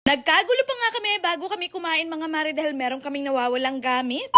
Nagkagulo pa nga kami bago kami kumain mga mare dahil meron kaming nawawalang gamit.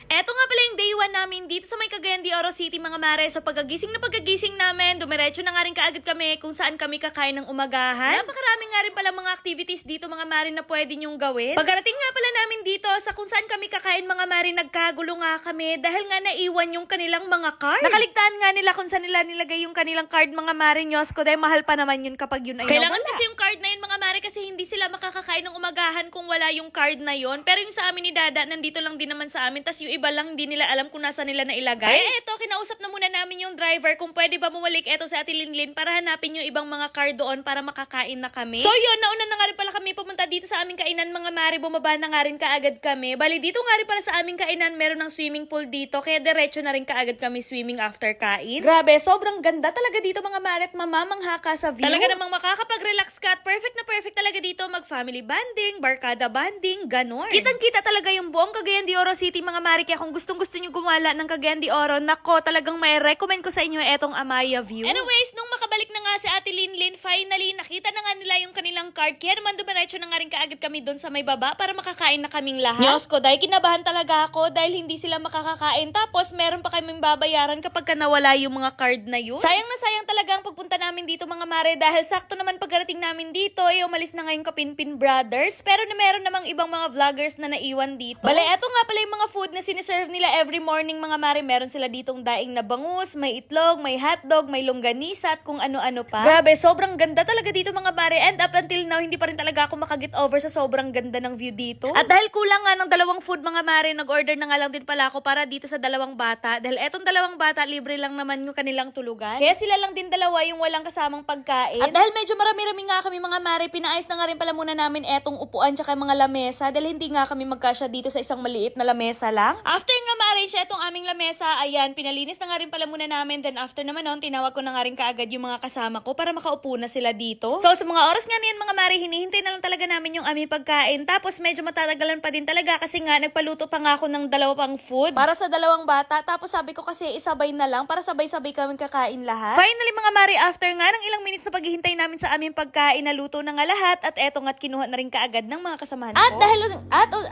Eto nga pala yung day 1 namin dito sa may Cagayan de Oro City mga mare. So pagkagising namin, dumiretso na nga rin kaagad kami kung saan kami kakain ng umagahan. Napakarami nga rin pala mga activities dito mga mare na pwede nyong gawin. Pagkarating nga pala namin dito sa kung saan kami kakain mga mare, nagkagulo nga kami dahil nga naiwan yung kanilang mga card. Nakaligtaan nga nila kung saan nila nilagay yung kanilang card mga mare. Nyos ko dahil mahal pa naman yun kapag yun ay Kailangan nawala. Kasi yung card na yun mga mare kasi hindi sila makakakain ng umagahan kung wala yung card na yun. Pero yung sa amin ni Dada, nandito lang din naman sa amin. Tas yung iba lang, hindi nila alam kung nasa nila na ilagay. Kaya eto, kinausap na muna namin yung driver kung pwede ba bumalik eto sa Ate Linlin para hanapin yung ibang mga card doon para makakain na kami. So yun, nauna na nga rin pala kami pumunta dito sa aming kainan mga mare. Bumaba na nga rin kaagad kami. Bali, dito nga rin pala sa aming kainan, meron ng swimming pool dito. Kaya diretso na rin kaagad kami swimming after kain. Grabe, sobrang ganda talaga dito mga mare at mamamangha ka sa view. Talaga namang makakapag-relax ka at perfect na perfect talaga dito mag-family banding, barkada banding, ganon. Kitang-kita talaga yung buong Cagayan de Oro City mga mare. Kaya kung gustong-gusto nyo gumala ng Cagayan de Oro, nako, talagang may recommend ko sa inyo etong Amaya View. Anyways, nung makabalik na nga si Ate Linlin, finally, nakita na nga nila yung kanilang card. Kaya naman dumiretso na nga rin kaagad kami doon sa may baba para makakain na kaming lahat. Diyos ko, dahil kinabahan talaga ako dahil hindi sila makakakain. Tapos, meron pa kaming babayaran kapag nawala yung mga card na yun. Sayang na sayang talaga ang pagpunta namin dito mga mare dahil sakto naman pagkarating namin dito, umalis na nga yung Kapinpin Brothers. Pero meron namang ibang mga vloggers na naiwan dito. Bale, eto nga pala yung mga food na siniserve nila every morning mga mare. Meron sila ditong daing na bangus, may itlog, may hotdog, may longganisa at kung ano-ano pa. Grabe, sobrang ganda talaga dito mga mare. And up until now, hindi pa rin talaga ako makagit over sa sobrang ganda ng view dito. At dahil kulang nga ng dalawang food mga mare, nag-order na nga lang din pala ako para dito sa dalawang bata. Dahil etong dalawang bata, libre lang naman yung kanilang tulugan. Kaya sila lang din dalawa yung walang kasamang pagkain. At dahil medyo marami-rami nga kami mga mare, pinaayos na nga rin pala muna namin etong upuan tsaka mga lamesa. Dahil hindi nga kami magkasya dito sa isang maliit na lamesa lang. After nga ma-arrange etong aming lamesa, ayan, pinalinis na nga rin pala muna namin. Then after naman noon, tinawag ko na nga rin kaagad yung mga kasama ko para makaupo na sila dito. So sa mga oras nga niyan mga mare, hinihintay na lang talaga namin yung aming pagkain. Tapos medyo matatagalan pa din talaga kasi nga nagpaluto pa nga ako ng dalawa pang food para sa dalawang bata. Tapos sabi ko kasi isabay na lang para sabay-sabay kami kakain lahat. Finally mga mare, after nga ng ilang minutes na paghihintay namin sa aming pagkain, naluto na nga lahat at eto nga't kinuha na rin kaagad ng mga kasamahan ko. At dahil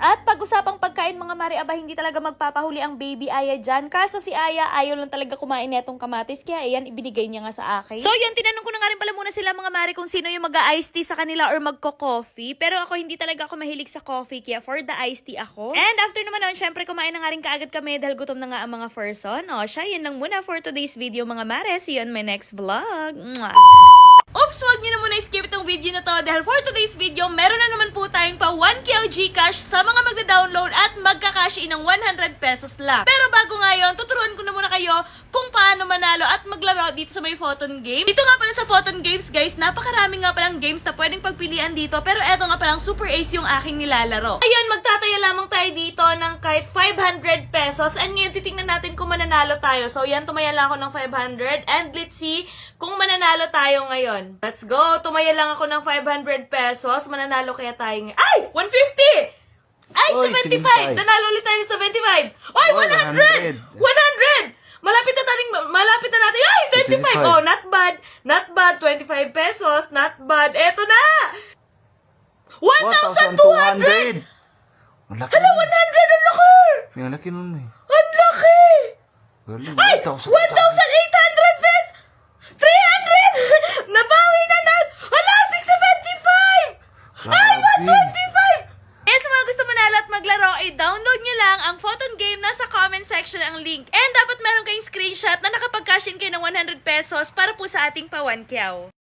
at pag-usapang pagkain mga mare, aba hindi talaga magpapahuli ang baby Aya dyan. Kaso si Aya ayaw lang talaga kumain netong kamatis kaya ayan, ibinigay niya nga sa akin. So yun, tinanong ko na nga rin pala muna sila mga mare kung sino yung mag-iced tea sa kanila or magko-coffee. Pero ako hindi talaga ako mahilig sa coffee kaya for the iced tea ako. And after naman nun, syempre kumain na nga rin kaagad kami dahil gutom na nga ang mga person. O siya, yun lang muna for today's video mga mare. See you on my next vlog. Mwah! Oops, wag nyo na muna skip itong video na to dahil for today's video, meron na naman po tayong pa 1K Gcash sa mga magda-download at magka-cash in ng 100 pesos lang. Pero bago ngayon, tuturuan ko na muna kayo kung paano manalo at maglaro dito sa may Photon Game. Dito nga pala sa Photon Games guys, napakarami nga palang games na pwedeng pagpilian dito pero eto nga palang Super Ace yung aking nilalaro. Ayun, magtataya lamang tayo dito ng kahit 500 pesos and ngayon titingnan natin kung mananalo tayo. So yan, tumaya lang ako ng 500 and let's see kung mananalo tayo ngayon. Let's go! Tumaya lang ako ng 500 pesos. Mananalo kaya tayo ngayon. Ay! 150! Ay! Oy, 75! 75. Nanalo ulit tayo ng 75! Ay! 100! 100! Malapit na natin. Ay! 25! 25. Oh, not bad. Not bad. 25 pesos. Not bad. Eto na! 1,200! 1,200! Ang laki Hala, 100! nun. Ang laki! Ang laki nun eh. Ang laki! Galing. Ay! 1,800 pesos! 300! Nabawi na na! Hala! 675! Ay! 125! Eh, sa mga gusto manalo at maglaro, i-download nyo lang ang Photon Game. Nasa comment section ang link. And dapat meron kayong screenshot na nakapag-cash in kayo ng 100 pesos para po sa ating pa 1Kyaw.